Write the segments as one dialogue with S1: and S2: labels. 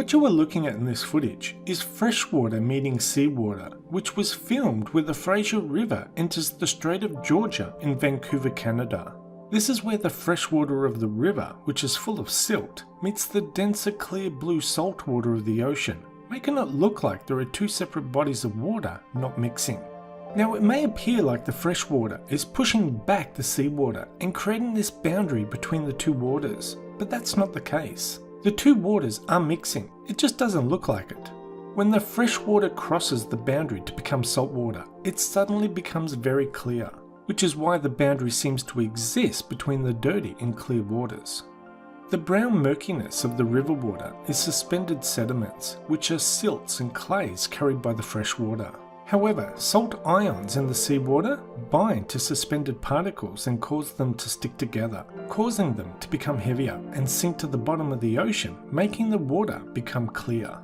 S1: What you are looking at in this footage is freshwater meeting seawater, which was filmed where the Fraser River enters the Strait of Georgia in Vancouver, Canada. This is where the freshwater of the river, which is full of silt, meets the denser clear blue salt water of the ocean, making it look like there are two separate bodies of water not mixing. Now it may appear like the freshwater is pushing back the seawater and creating this boundary between the two waters, but that's not the case. The two waters are mixing, it just doesn't look like it. When the fresh water crosses the boundary to become salt water, it suddenly becomes very clear, which is why the boundary seems to exist between the dirty and clear waters. The brown murkiness of the river water is suspended sediments, which are silts and clays carried by the fresh water. However, salt ions in the seawater bind to suspended particles and cause them to stick together, causing them to become heavier and sink to the bottom of the ocean, making the water become clear.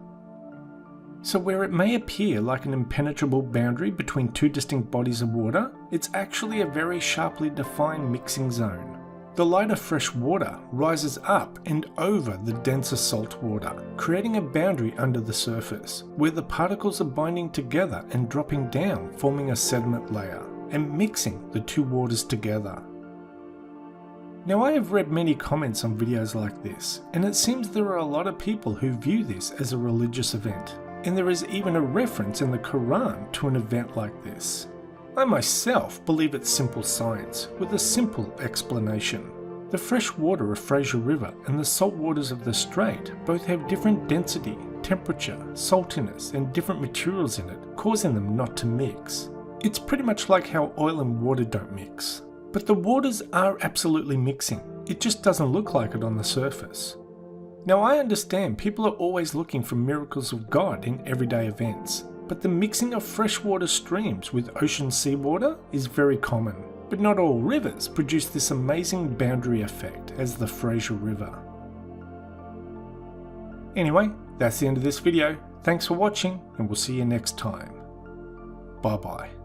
S1: So where it may appear like an impenetrable boundary between two distinct bodies of water, it's actually a very sharply defined mixing zone. The lighter fresh water rises up and over the denser salt water, creating a boundary under the surface, where the particles are binding together and dropping down, forming a sediment layer, and mixing the two waters together. Now I have read many comments on videos like this, and it seems there are a lot of people who view this as a religious event, and there is even a reference in the Quran to an event like this. I myself believe it's simple science, with a simple explanation. The fresh water of Fraser River and the salt waters of the Strait both have different density, temperature, saltiness, and different materials in it, causing them not to mix. It's pretty much like how oil and water don't mix. But the waters are absolutely mixing, it just doesn't look like it on the surface. Now I understand people are always looking for miracles of God in everyday events, but the mixing of freshwater streams with ocean seawater is very common. But not all rivers produce this amazing boundary effect as the Fraser River. Anyway, that's the end of this video. Thanks for watching, and we'll see you next time. Bye bye.